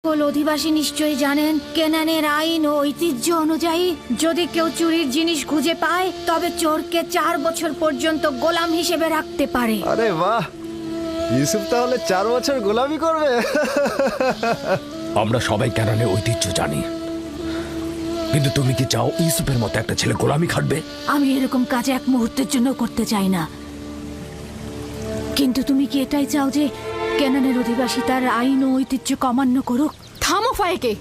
সকল অধিবাসী নিশ্চয়ই জানেন কেনানের আইন ও ঐতিহ্য অনুযায়ী যদি কেউ চুরির জিনিস খুঁজে পায় তবে চোরকে 4 বছর পর্যন্ত গোলাম হিসেবে রাখতে পারে। আরে বাহ, ইউসুফ তাহলে 4 বছর গোলামি করবে। আমরা সবাই কেনানের ঐতিহ্য জানি, কিন্তু তুমি কি চাও ইউসুফের মতো একটা ছেলে গোলামি খাটবে? আমি এরকম কাজ এক মুহূর্তের জন্য করতে চাই না, কিন্তু তুমি কি এটাই চাও যে কেনানের অধিবাসী তার আইন ও ঐতিহ্য অমান্য করুক? থামো ফায়েকে,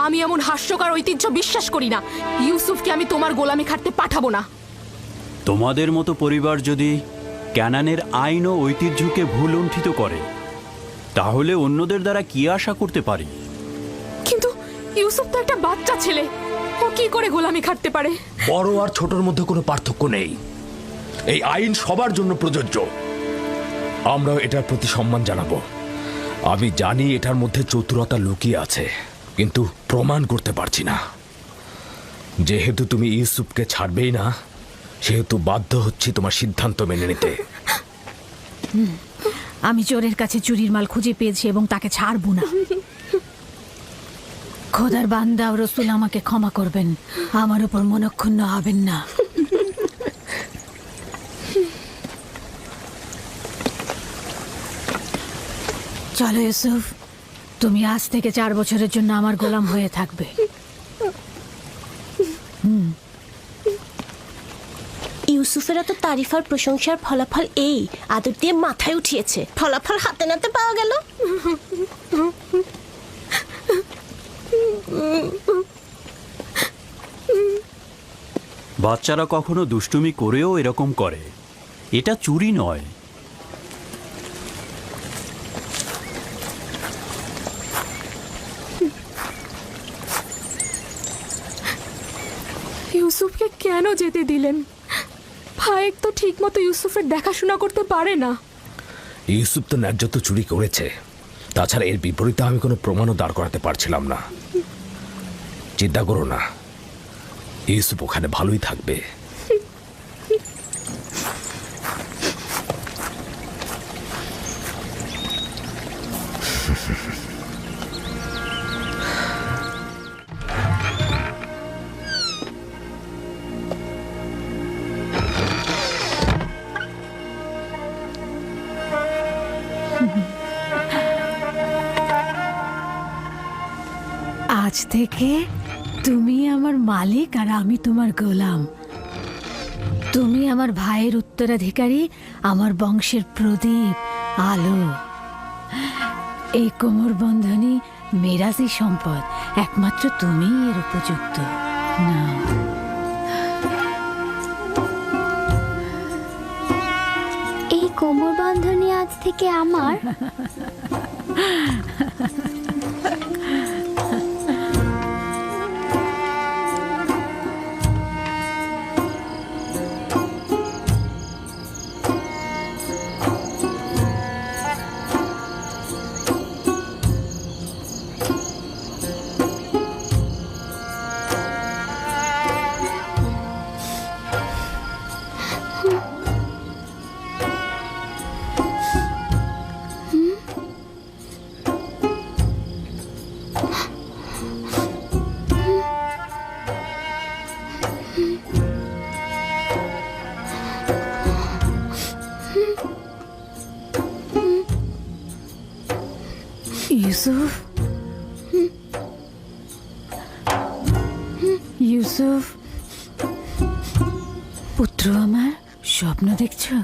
আমি এমন হাস্যকর ঐতিহ্য বিশ্বাস করি না। ইউসুফকে আমি তোমার গোলামি খাটতে পাঠাবো না। তোমাদের মতো পরিবার যদি ক্যানানের আইন ও ঐতিহ্যকে ভুল লুণ্ঠিত করে, তাহলে অন্যদের দ্বারা কি আশা করতে পারি? কিন্তু ইউসুফ তো একটা বাচ্চা ছেলে, ও কি করে গোলামি খাটতে পারে? বড় আর ছোটর মধ্যে কোনো পার্থক্য নেই। এই আইন সবার জন্য প্রযোজ্য। আমরাও এটার প্রতি সম্মান জানাবো। আমি জানি এটার মধ্যে চতুরতা লুকিয়ে আছে, কিন্তু প্রমাণ করতে পারছি না। যেহেতু তুমি ইউসুফকে ছাড়বেই না, সেহেতু বাধ্য হচ্ছি তোমার সিদ্ধান্ত মেনে নিতে। আমি চোরের কাছে চুরির মাল খুঁজে পেয়েছি এবং তাকে ছাড়বো না। খোদার বান্দা ও রসুল আমাকে ক্ষমা করবেন, আমার উপর মনক্ষুণ্ণ হবেন না। চলো ইউসুফ, তুমি আজ থেকে 4 বছরের জন্য আমার গোলাম হয়ে থাকবে। ইউসুফের এত তারিফার প্রশংসার ফলাফল এই আদর দিয়ে মাথায় উঠিয়েছে। ফলাফল হাতে নাতে পাওয়া গেল। বাচ্চারা কখনো দুষ্টুমি করেও এরকম করে, এটা চুরি নয়। ইউসুফকে কেন যেতে দিলেন? ফায়েক তো ঠিক মতো ইউসুফের দেখাশোনা করতে পারে না। ইউসুফ তো ন্যায্য তো চুরি করেছে, তাছাড়া এর বিপরীতে আমি কোনো প্রমাণও দাঁড় করাতে পারছিলাম না। চিন্তা করো না, ইউসুফ ওখানে ভালোই থাকবে। আজ থেকে তুমি আমার মালিক আর আমি তোমার গোলাম। তুমি আমার ভাইয়ের উত্তরাধিকারী, আমার বংশের প্রদীপ, আলো। এই কোমর বন্ধনী মেরাজি সম্পদ, একমাত্র তুমিই এর উপযুক্ত। না, এই কোমর বন্ধনী আজ থেকে আমার। ইউসুফ, ইউসুফ পুত্র আমার, স্বপ্ন দেখছো?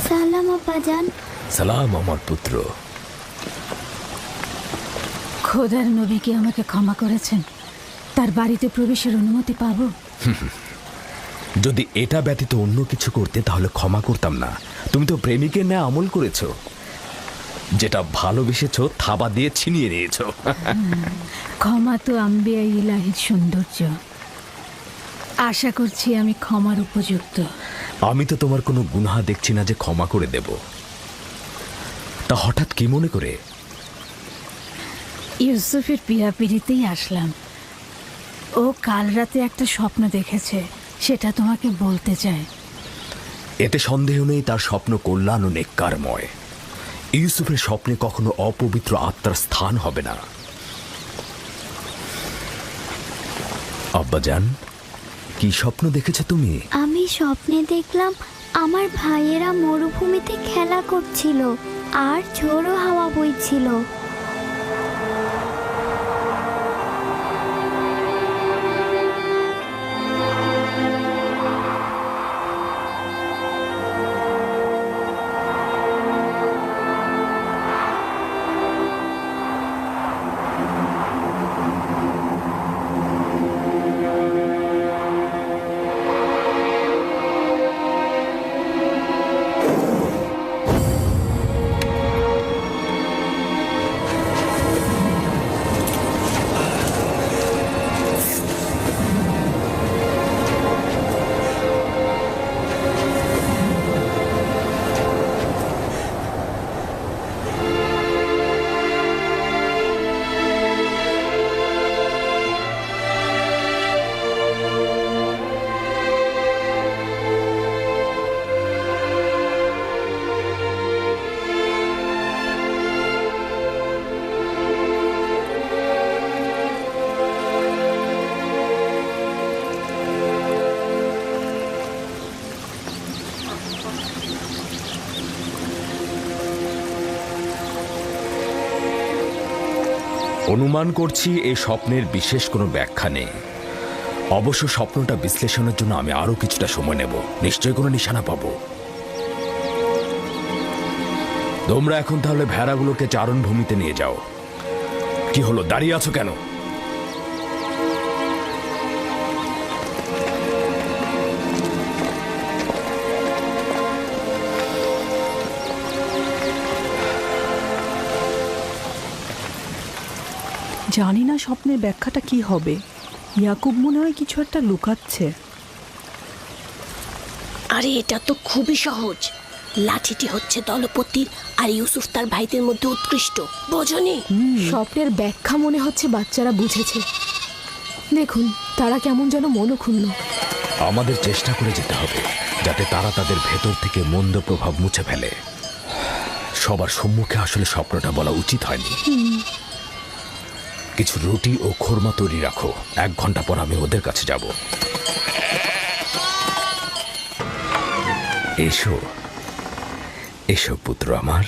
সালাম আব্বাজান। সালাম আমার পুত্র। খোদার নবী কি আমাকে ক্ষমা করেছেন? তার বাড়িতে প্রবেশের অনুমতি পাবো? যদি এটা ব্যতীত অন্য কিছু করতে তাহলে ক্ষমা করতাম না। তুমি তো প্রেমিকের ন্যায় আমল করেছো, যেটা ভালোবেসেছো থাবা দিয়ে ছিনিয়ে নিয়েছো। ক্ষমা তো আম্বিয়া ইলাহির সৌন্দর্য। আশা করছি আমি ক্ষমার উপযুক্ত। আমি তো তোমার কোনো গুনাহ দেখছি না যে ক্ষমা করে দেব। তা হঠাৎ কি মনে করে? ইউসুফের পিড়াপিড়িতেই আসলাম। ও কাল রাতে একটা স্বপ্ন দেখেছে, সেটা তোমাকে বলতে চায়। এতে সন্দেহ নেই তার স্বপ্ন কল্যাণ ও নেককারময়। ইউসুফের স্বপ্নে কখনো অপবিত্র আত্মার স্থান হবে না। আব্বাজান, কি স্বপ্ন দেখেছো তুমি? আমি স্বপ্নে দেখলাম আমার ভাইয়েরা মরুভূমিতে খেলা করছিল আর ঝোড়ো হাওয়া বইছিল। অনুমান করছি এই স্বপ্নের বিশেষ কোনো ব্যাখ্যা নেই। অবশ্য স্বপ্নটা বিশ্লেষণের জন্য আমি আরো কিছুটা সময় নেব। নিশ্চয়ই কোনো নিশানা পাবো। তোমরা এখন তাহলে ভেড়াগুলোকে চারণভূমিতে নিয়ে যাও। কি হলো, দাঁড়িয়ে আছো কেন? জানি না স্বপ্নের ব্যাখ্যাটা কি হবে। ইয়াকুব মনে হয় কিছু একটা লুকাচ্ছে। আরে এটা তো খুবই সহজ। লাঠিটি হচ্ছে দলপতির আর ইউসুফ তার ভাইদের মধ্যে উৎকৃষ্ট, বোঝনি? স্বপ্নের ব্যাখ্যা মনে হচ্ছে বাচ্চারা বুঝেছে। দেখুন তারা কেমন যেন মনক্ষুণ্ণ। আমাদের চেষ্টা করে যেতে হবে যাতে তারা তাদের ভেতর থেকে মন্দ প্রভাব মুছে ফেলে। সবার সম্মুখে আসলে স্বপ্নটা বলা উচিত হয়নি। কিছু রুটি ও খোরমা তৈরি রাখো, 1 ঘন্টা পর আমি ওদের কাছে যাব। এসো এসো পুত্র আমার।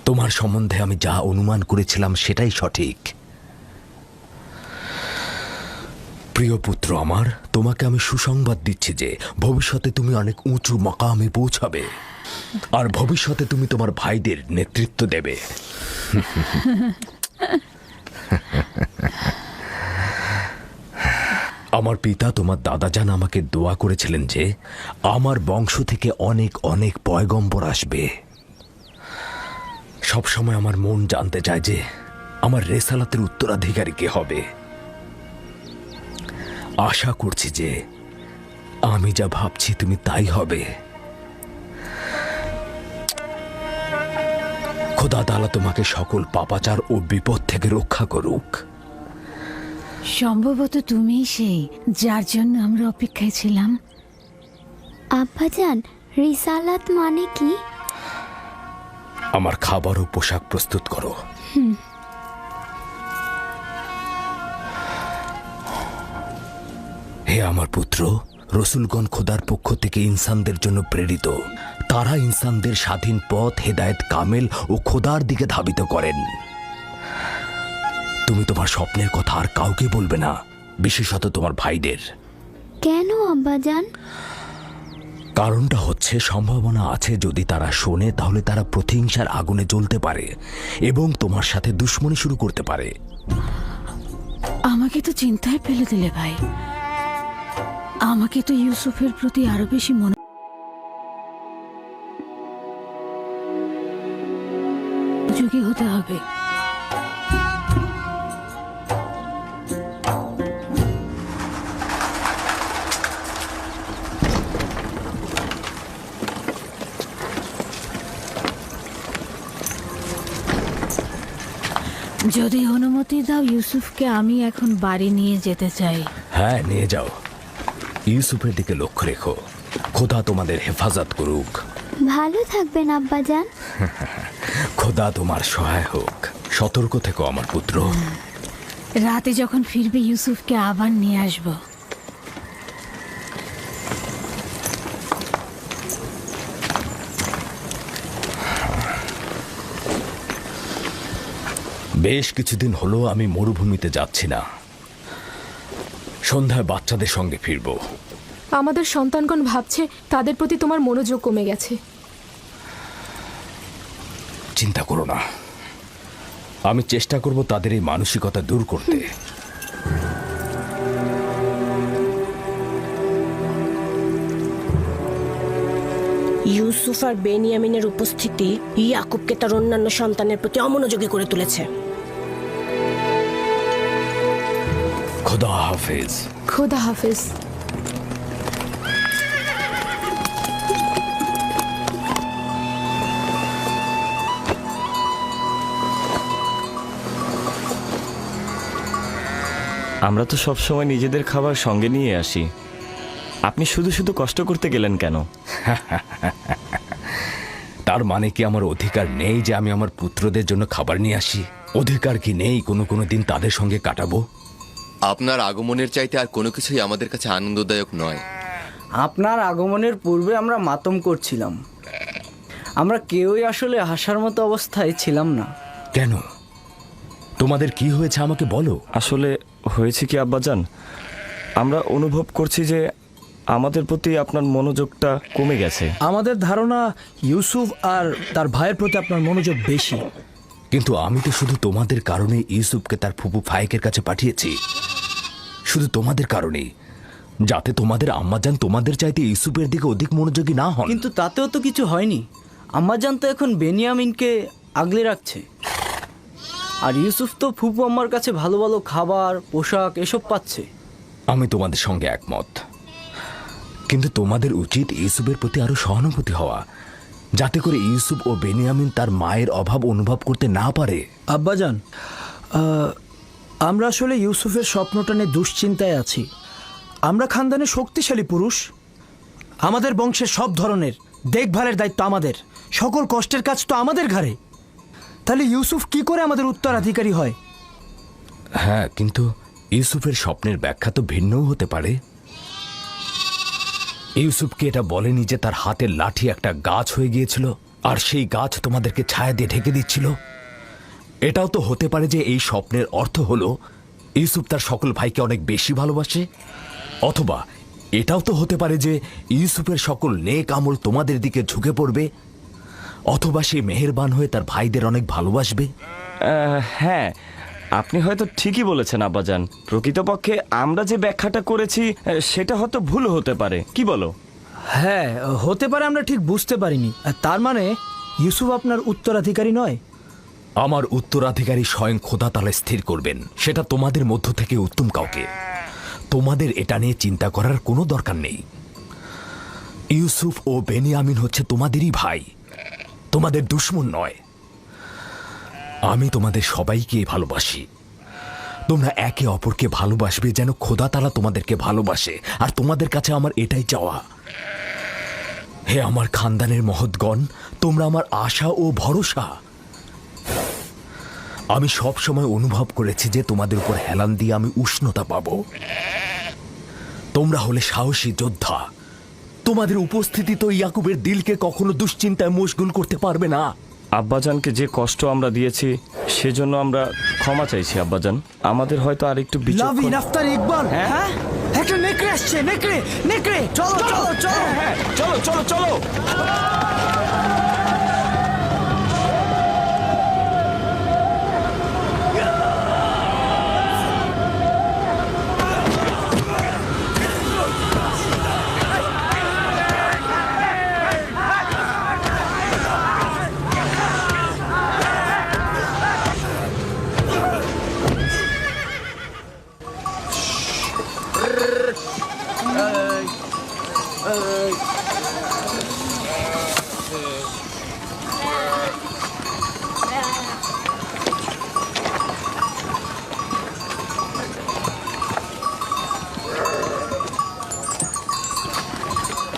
তোমার সম্বন্ধে আমি যা অনুমান করেছিলাম সেটাই সঠিক। প্রিয় পুত্র আমার, তোমাকে আমি সুসংবাদ দিচ্ছি যে ভবিষ্যতে তুমি অনেক উঁচু মাকামে পৌঁছাবে আর ভবিষ্যতে তুমি তোমার ভাইদের নেতৃত্ব দেবে। আমার পিতা তোমার দাদাজান আমাকে দোয়া করেছিলেন যে আমার বংশ থেকে অনেক অনেক পয়গম্বর আসবে। সবসময় আমার মন জানতে চায় যে আমার রেসালাতের উত্তরাধিকারী কে হবে। আশা করছি যে আমি যা ভাবছি তুমি তাই হবে। খোদা তাআলা তোমাকে সকল পাপাচার ও বিপদ থেকে রক্ষা করুক। সম্ভবত তুমিই সেই যার জন্য আমরা অপেক্ষায় ছিলাম। আব্বাজান, রিসালাত মানে কি? আমার খাবার ও পোশাক প্রস্তুত করো। হে আমার পুত্র, রসুলগণ খোদার পক্ষ থেকে ইনসানদের জন্য প্রেরিত। তারা ইনসানদের স্বাধীন পথ, হেদায়েত কামেল ও খোদার দিকে ধাবিত করেন। তুমি তোমার স্বপ্নের কথা আর কাউকে বলবে না, বিশেষত তোমার ভাইদের। কেন আব্বাজান? কারণটা হচ্ছে সম্ভাবনা আছে যদি তারা শোনে তাহলে তারা প্রতিহিংসার আগুনে জ্বলতে পারে এবং তোমার সাথে দুশ্মনী শুরু করতে পারে। আমাকে তো চিন্তায় ফেলে দিলে ভাই। আমাকে তো ইউসুফের প্রতি আরো বেশি মনোযোগী হতে হবে। যদি অনুমতি দাও ইউসুফকে আমি এখন বাড়ি নিয়ে যেতে চাই। হ্যাঁ, নিয়ে যাও। ইউসুফের দিকে লক্ষ্য রেখো। খোদা তোমাদের হেফাজত করুক। ভালো থাকবেন আব্বাজান। খোদা তোমার সহায় হোক। সতর্ক থেকো আমার পুত্র। রাতে যখন ফিরবে ইউসুফকে আবার নিয়ে আসবো। বেশ কিছুদিন হলো আমি মরুভূমিতে যাচ্ছি না। সন্ধ্যায় বাচ্চাদের সঙ্গে ফিরবো। আমাদের সন্তানগণ ভাবছে তাদের প্রতি তোমার মনোযোগ কমে গেছে। চিন্তা করো না, আমি চেষ্টা করব তাদের এই মানসিকতা দূর করতে। ইউসুফ আর বেনিয়ামিনের উপস্থিতি ইয়াকুবকে তার অন্যান্য সন্তানের প্রতি অমনোযোগী করে তুলেছে। খোদা হাফেজ। খোদা হাফেজ। আমরা তো সব সময় নিজেদের খাবার সঙ্গে নিয়ে আসি, আপনি শুধু শুধু কষ্ট করতে গেলেন কেন? তার মানে কি আমার অধিকার নেই যে আমি আমার পুত্রদের জন্য খাবার নিয়ে আসি? অধিকার কি নেই কোনো দিন তাদের সঙ্গে কাটাবো? আপনার আগমনের চাইতে আর কোনো কিছুই আমাদের কাছে আনন্দদায়ক নয়। আপনার আগমনের পূর্বে আমরা মাতম করছিলাম। আমরা কেউই আসলে হাসার মতো অবস্থায় ছিলাম না। কেন? তোমাদের কি হয়েছে আমাকে বলো। আসলে হয়েছে কি আব্বাজান, আমরা অনুভব করছি যে আমাদের প্রতি আপনার মনোযোগটা কমে গেছে। আমাদের ধারণা ইউসুফ আর তার ভাইয়ের প্রতি আপনার মনোযোগ বেশি। কিন্তু আমি তো শুধু তোমাদের কারণে ইউসুফকে তার ফুপু ফায়েকের কাছে পাঠিয়েছি। শুধু তোমাদের কারণেই, যাতে তোমাদের আম্মাজান তোমাদের চাইতে ইউসুফের দিকে অধিক মনোযোগী না হন। কিন্তু তাতেও তো কিছু হয়নি। আম্মাজান তো এখন বেনিয়ামিনকে আগলে রাখছে, আর ইউসুফ তো ফুপু আম্মার কাছে ভালো ভালো খাবার, পোশাক এসব পাচ্ছে। আমি তোমাদের সঙ্গে একমত, কিন্তু তোমাদের উচিত ইউসুফের প্রতি আরো সহানুভূতি হওয়া, যাতে করে ইউসুফ ও বেনিয়ামিন তার মায়ের অভাব অনুভব করতে না পারে। আব্বাজান, আমরা আসলে ইউসুফের স্বপ্নটা নিয়ে দুশ্চিন্তায় আছি। আমরা খানদানের শক্তিশালী পুরুষ, আমাদের বংশের সব ধরনের দেখভালের দায়িত্ব আমাদের, সকল কষ্টের কাজ তো আমাদের ঘাড়ে। তাহলে ইউসুফ কি করে আমাদের উত্তরাধিকারী হয়? হ্যাঁ, কিন্তু ইউসুফের স্বপ্নের ব্যাখ্যা তো ভিন্নও হতে পারে। ইউসুফকে এটা বলেনি যে তার হাতের লাঠি একটা গাছ হয়ে গিয়েছিল, আর সেই গাছ তোমাদেরকে ছায়া দিয়ে ঢেকে দিচ্ছিল। এটাও তো হতে পারে যে এই স্বপ্নের অর্থ হলো ইউসুফ তার সকল ভাইকে অনেক বেশি ভালোবাসে। অথবা এটাও তো হতে পারে যে ইউসুফের সকল নেক আমল তোমাদের দিকে ঝুঁকে পড়বে। অথবা সে মেহেরবান হয়ে তার ভাইদের অনেক ভালোবাসবে। হ্যাঁ, আপনি হয়তো ঠিকই বলেছেন আব্বাজান। প্রকৃতপক্ষে আমরা যে ব্যাখ্যাটা করেছি সেটা হয়তো ভুল হতে পারে, কি বলো? হ্যাঁ, হতে পারে, আমরা ঠিক বুঝতে পারিনি। তার মানে ইউসুফ আপনার উত্তরাধিকারী নয়? আমার উত্তরাধিকারী স্বয়ং খোদা তাআলা স্থির করবেন, সেটা তোমাদের মধ্য থেকে উত্তম কাউকে। তোমাদের এটা নিয়ে চিন্তা করার কোনো দরকার নেই। ইউসুফ ও বেনিয়ামিন হচ্ছে তোমাদেরই ভাই, তোমাদের দুশমন নয়। আমি তোমাদের সবাইকে ভালোবাসি। তোমরা একে অপরকে ভালোবাসবে যেন খোদা তাআলা তোমাদেরকে ভালোবাসে, আর তোমাদের কাছে আমার এটাই চাওয়া। হে আমার খানদানের মহৎগণ, তোমরা আমার আশা ও ভরসা। আমি সব সময় অনুভব করেছি যে তোমাদের উপর হেলান দিয়ে আমি উষ্ণতা পাবো। তোমরা হলে সাহসী যোদ্ধা। তোমাদের উপস্থিতি তো ইয়াকুবের দিলকে কখনো দুশ্চিন্তায় মশগুল করতে পারবে না। আব্বাজানকে যে কষ্ট আমরা দিয়েছি সেজন্য আমরা ক্ষমা চাইছি আব্বাজান। আমাদের হয়তো আরেকটু লাভিন আফতার ইকবাল, হ্যাঁ, একটা নেকড়ে আসছে। নেকড়ে, নেকড়ে, চলো চলো চলো, হ্যাঁ, চলো চলো চলো।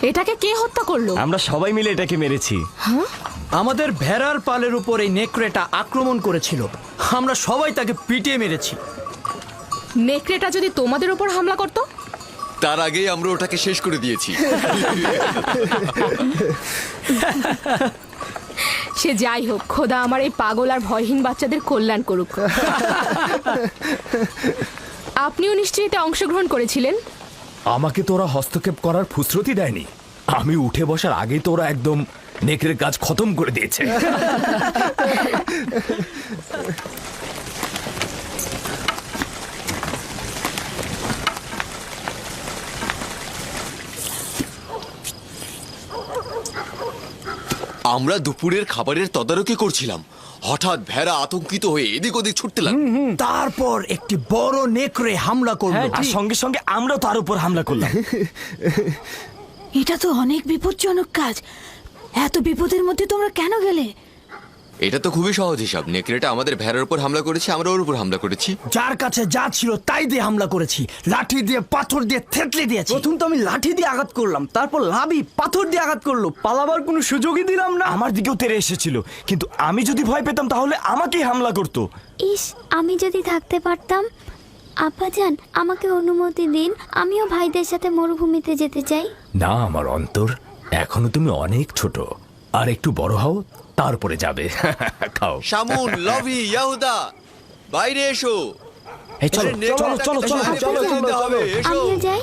এটাকে কে হত্যা করলো? আমরা সবাই মিলে এটাকে মেরেছি। আমাদের ভেড়ার পালের উপর এই নেকড়েটা আক্রমণ করেছিল, আমরা সবাই তাকে পিটিয়ে মেরেছি। নেকড়েটা যদি তোমাদের উপর হামলা করতো? তার আগেই আমরা ওটাকে শেষ করে দিয়েছি। সে যাই হোক, খোদা আমার এই পাগল আর ভয়হীন বাচ্চাদের কল্যাণ করুক। আপনিও নিশ্চয়ই এতে অংশগ্রহণ করেছিলেন? আমাকে তোরা হস্তক্ষেপ করার ফুসরতি দেয়নি। আমি উঠে বসার আগেই তোরা একদম নেকড়ের কাজ খতম করে দিয়েছে। আমরা দুপুরের খাবারের তদারকি করছিলাম, হঠাৎ ভেড়া আতঙ্কিত হয়ে এদিক ওদিক ছুটতে লাগলো। তারপর একটি বড় নেকড়ে হামলা করলো, আর সঙ্গে সঙ্গে আমরাও তার উপর হামলা করলাম। এটা তো অনেক বিপজ্জনক কাজ। এত বিপদের মধ্যে তোমরা কেন গেলে? এটা তো খুবই সহজ হিসাব। নেকড়েটা আমাদের ভেড়ার উপর হামলা করেছে, আমরা ওর উপর হামলা করেছি। যার কাছে যা ছিল তাই দিয়ে হামলা করেছি, লাঠি দিয়ে পাথর দিয়ে থেতলে দিয়েছি। প্রথম তো আমি লাঠি দিয়ে আঘাত করলাম, তারপর লাভি পাথর দিয়ে আঘাত করলো, পালাবার কোনো সুযোগই দিলাম না। আমার দিকেও তেড়ে এসেছিল, কিন্তু আমি যদি ভয় পেতাম তাহলে আমাকেই হামলা করতো। ইস, আমি যদি থাকতে পারতাম। আব্বাজান, আমাকে অনুমতি দিন, আমিও ভাইদের সাথে মরুভূমিতে যেতে চাই। না আমার অন্তর, এখনো তুমি অনেক ছোট, আর একটু বড় হও তারপরে যাবে। খাও। শামুন, লভি, ইয়াহুদা, বাইরে এসো। এই চলো আরে, নেকড়েটাকে চলো চলো বাইরে চলো ফেলে দিতে হবে। এসো আমিও যাই।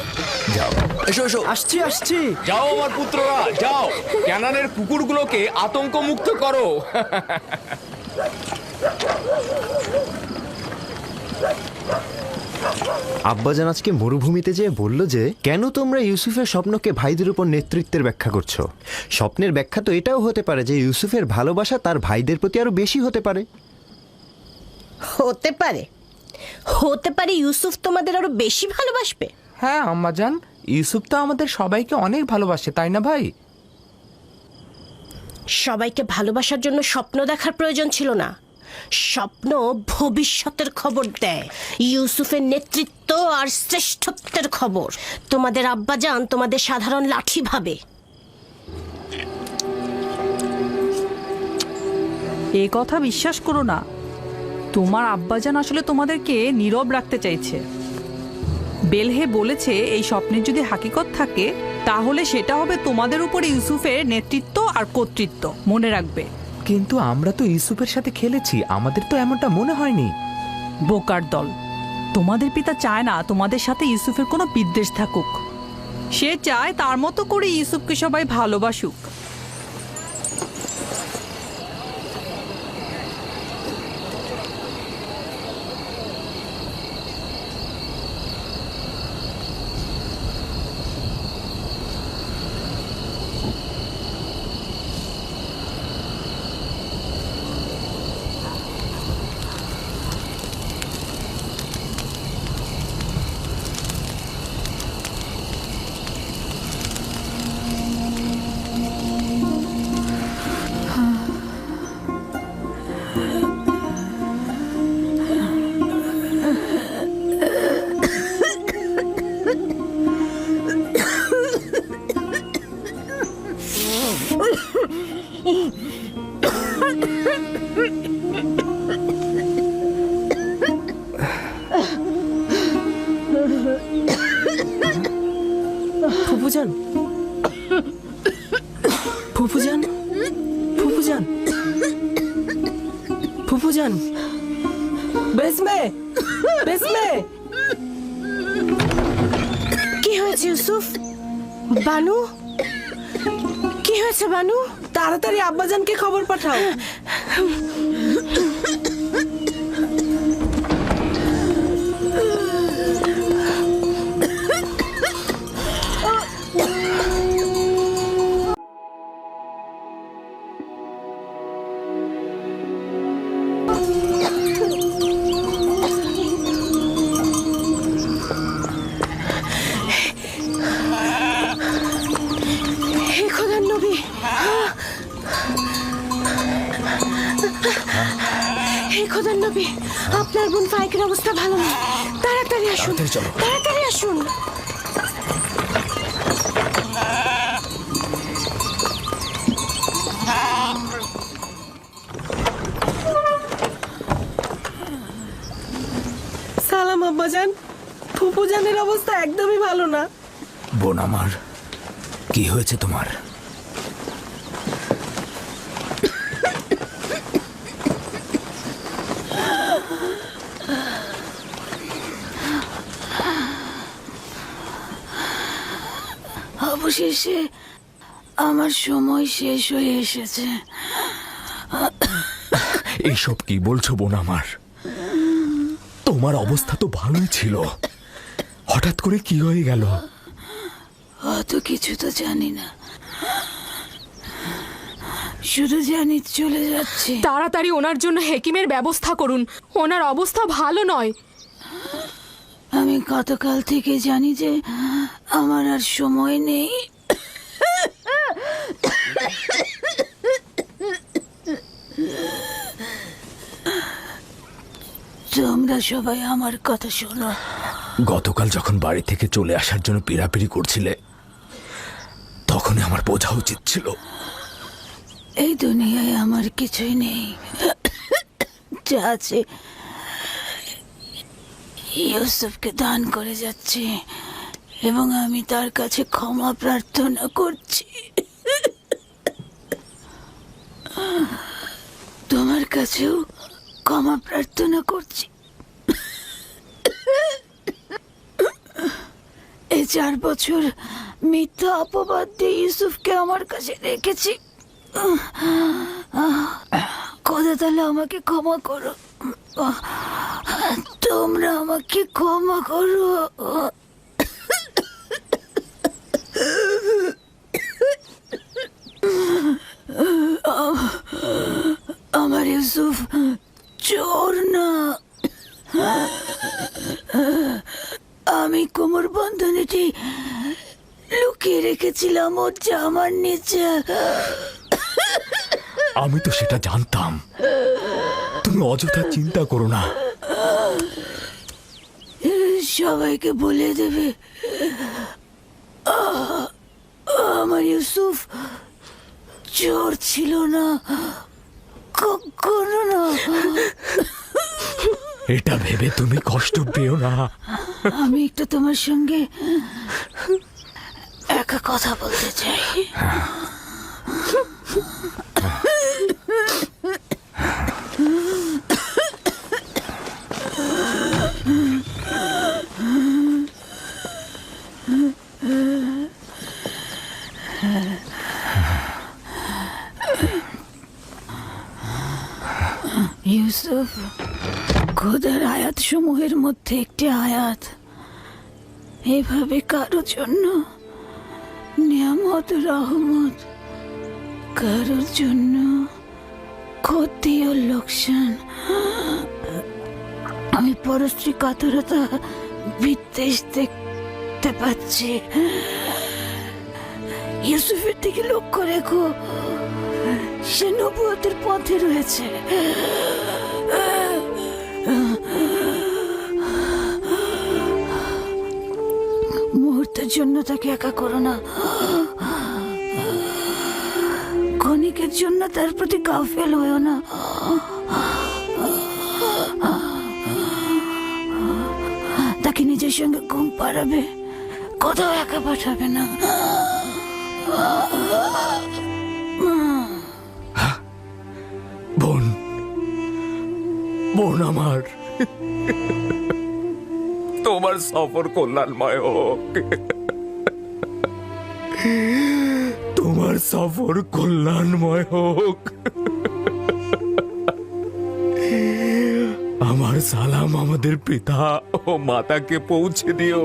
যাও এসো এসো। আসছি। যাও আমার পুত্ররা, যাও ক্যানানের কুকুরগুলোকে আতঙ্ক মুক্ত করো। আব্বাজান আজকে মরুভূমিতে যেয়ে বলল যে কেন তোমরা ইউসুফের স্বপ্নকে ভাইদের উপর নেতৃত্বের ব্যাখ্যা করছো। স্বপ্নের ব্যাখ্যা তো এটাও হতে পারে যে ইউসুফের ভালোবাসা তার ভাইদের প্রতি আরো বেশি হতে পারে। হতে পারে ইউসুফ তোমাদের আরো বেশি ভালোবাসবে। হ্যাঁ আম্মাজান, ইউসুফ তো আমাদের সবাইকে অনেক ভালোবাসে, তাই না ভাই? সবাইকে ভালোবাসার জন্য স্বপ্ন দেখার প্রয়োজন ছিল না। স্বপ্ন ভবিষ্যতের খবর দেয়, ইউসুফের নেতৃত্ব আর শ্রেষ্ঠত্বের খবর। তোমাদের আব্বাজান তোমাদের সাধারণ লাঠি ভাবে। এ কথা বিশ্বাস করো না। তোমার আব্বাজান আসলে তোমাদেরকে নীরব রাখতে চাইছে। বেলহে বলেছে এই স্বপ্নের যদি হাকিকত থাকে তাহলে সেটা হবে তোমাদের উপরে ইউসুফের নেতৃত্ব আর কর্তৃত্ব। মনে রাখবে। কিন্তু আমরা তো ইউসুফের সাথে খেলেছি, আমাদের তো এমনটা মনে হয়নি। বোকার দল, তোমাদের পিতা চায় না তোমাদের সাথে ইউসুফের কোনো বিদ্বেষ থাকুক। সে চায় তার মতো করে ইউসুফকে সবাই ভালোবাসুক। ফুফুজান, ফুফুজান, ফুফুজান, ফুফুজান, বেসমে, বেসমে। কি হয়েছে ইউসুফ? বানু, কি হয়েছে বানু? তাড়াতাড়ি আব্বাজানকে খবর পাঠাও। খোদার নবী, আপনার বোন ফাইকের অবস্থা ভালো না। তাড়াতাড়ি আসুন, তাড়াতাড়ি চলো। তাড়াতাড়ি আসুন। সালাম আব্বাজান, ফুপুজানের অবস্থা একদমই ভালো না। বোন আমার, কি হয়েছে তোমার? অবশেষে আমার সময় শেষ হয়ে এসেছে। এইসব কি বলছো বোন আমার? তোমার অবস্থা তো ভালোই ছিল, হঠাৎ করে কি হয়ে গেল? অত কিছু তো জানি না, শুধু জানি চলে যাচ্ছে। তাড়াতাড়ি ওনার জন্য হেকিমের ব্যবস্থা করুন, ওনার অবস্থা ভালো নয়। আমি গতকাল থেকে জানি যে আমার আর সময় নেই। তোমরা সবাই আমার কথা শোনো। গতকাল যখন বাড়ি থেকে চলে আসার জন্য পিড়াপিড়ি করছিলে, তখনই আমার বোঝা উচিত ছিল। এই দুনিয়ায় আমার কিছুই নেই, যা আছে ইউসুফকে দান করে যাচ্ছি এবং আমি তার কাছে ক্ষমা প্রার্থনা করছি। তোমার কাছেও ক্ষমা প্রার্থনা করছি। এই 4 বছর মিথ্যা অপবাদ দিয়ে ইউসুফকে আমার কাছে রেখেছি। খোদা তাহলে আমাকে ক্ষমা করো, তোমরা আমাকে ক্ষমা করো। আমার ইউসুফ চোর না, আমি কোমর বন্ধনীটি লুকিয়ে রেখেছিলাম ওর জামার নিচে। আমি তো সেটা জানতাম, তুমি অযথা চিন্তা করো না। সবাইকে বলে দেবে আমার ইউসুফ চোর ছিল না, কখনো না। এটা ভেবে তুমি কষ্ট পেও না। আমি একটু তোমার সঙ্গে একা কথা বলতে চাই। ইউসুফ, খোদার আয়াত সমূহের মধ্যে একটি আয়াত এভাবে কারোর জন্য নিয়ামত রহমত, কারোর জন্য ক্ষতি ও লোকসান। আমি পরশ্রী কাতরতা বিদ্বেষ দেখতে পাচ্ছি। ইউসুফের দিকে লক্ষ্য রেখো, সে নবুয়তের পথে রয়েছে। মুহূর্তের জন্য তাকে একা করো না, ক্ষণিকের জন্য তার প্রতি গাফেল হয়েও না। তাকে নিজের সঙ্গে ঘুম পাড়াবে, কোথাও একা পাঠাবে না। বোন, বোন আমার, তোমার সফর কল্যাণময় হোক, তোমার সফর কল্যাণময় হোক। আমার সালাম আমাদের পিতা ও মাতাকে পৌঁছে দিও,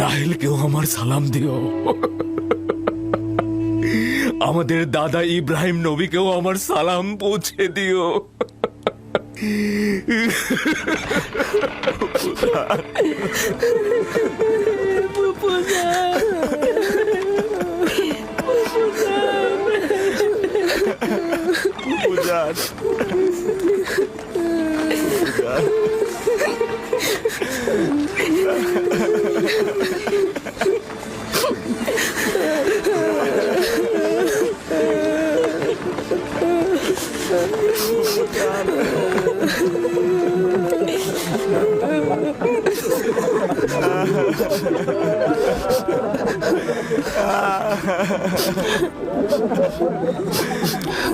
রাহেলকেও আমার সালাম দিও, আমাদের দাদা ইব্রাহিম নবীকেও আমার সালাম পৌঁছে দিও। ফুপুজান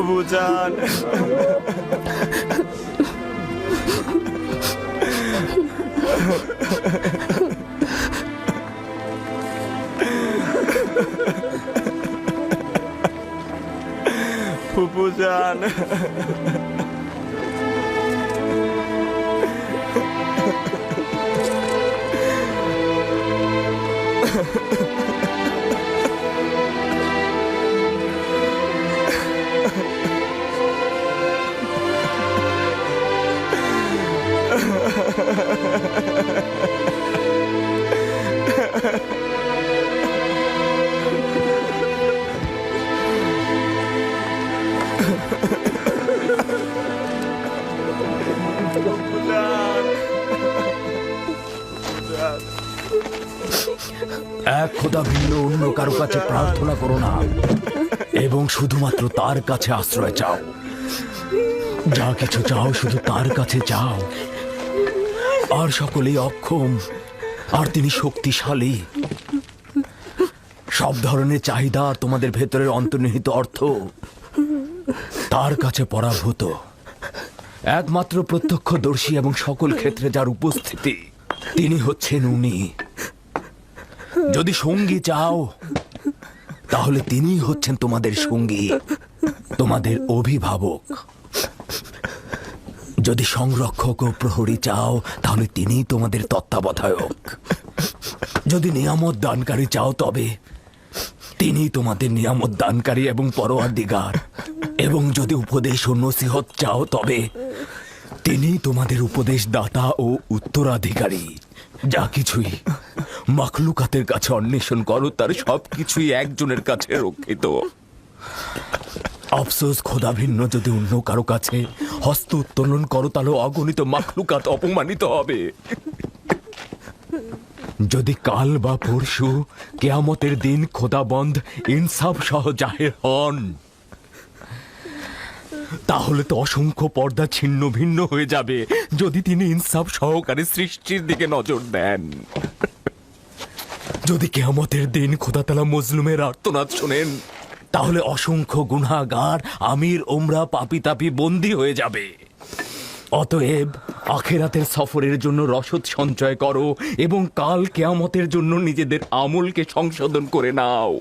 বুঝান ফুপুজান এক খোদা ভিন্ন অন্য কারো কাছে প্রার্থনা করো না এবং শুধুমাত্র তার কাছে আশ্রয় চাও। যা কিছু চাও শুধু তার কাছে চাও। আর সকলেই অক্ষম, আর তিনি শক্তিশালী। সব ধরনের চাহিদা আর তোমাদের ভেতরের অন্তর্নিহিত অর্থ তার কাছে পরাভূত। একমাত্র প্রত্যক্ষদর্শী এবং সকল ক্ষেত্রে যার উপস্থিতি, তিনি হচ্ছেন উনি। যদি সঙ্গী চাও তাহলে তিনিই হচ্ছেন তোমাদের সঙ্গী, তোমাদের অভিভাবক। যদি সংরক্ষক ও প্রহরী চাও তাহলে তিনিই তোমাদের তত্ত্বাবধায়ক। যদি নিয়ামত দানকারী চাও তবে তিনি তোমাদের নিয়ামত দানকারী এবং পরওয়ারদিগার। এবং যদি উপদেশ ও নসিহত চাও তবে তিনি তোমাদের উপদেশ দাতা ও উত্তরাধিকারী। যা কিছুই মাখলুকাতের কাছে অন্বেষণ করো তার সবকিছুই একজনের কাছে রক্ষিত। আফসোস, খোদা ভিন্ন যদি অন্য কারো কাছে হস্ত উত্তোলন করো তাহলে অগণিত মাখলুকাত অপমানিত হবে। যদি কাল বা পরশু কেয়ামতের দিন খোদাবন্ধ ইনসাফ সহ জাহের হন তাহলে তো অসংখ্য পর্দা ছিন্ন ভিন্ন হয়ে যাবে। যদি তিনি ইনসাফ সহকারে সৃষ্টির দিকে নজর দেন, যদি কেয়ামতের দিন খোদাতালা মজলুমের আর্তনাদ শোনেন, তাহলে অসংখ্য গুনাহগার আমির ওমরা পাপি তাপি বন্দী হয়ে যাবে। অতএব আখেরাতের সফরের জন্য রসদ সঞ্চয় করো এবং কাল কেয়ামতের জন্য নিজেদের আমলকে সংশোধন করে নাও।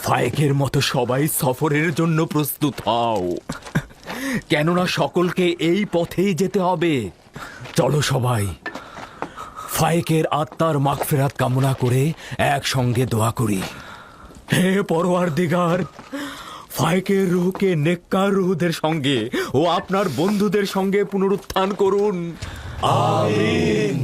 ফায়েকের মতো সবাই সফরের জন্য প্রস্তুত হও, কেননা সকলকে এই পথেই যেতে হবে। চলো সবাই ফায়েকের আত্মার মাগফিরাত কামনা করে একসঙ্গে দোয়া করি। হে পরওয়ারদিগার, ফায়েকের রূহকে নেককার রূহদের সঙ্গে ও আপনার বন্ধুদের সঙ্গে পুনরুত্থান করুন। আমিন।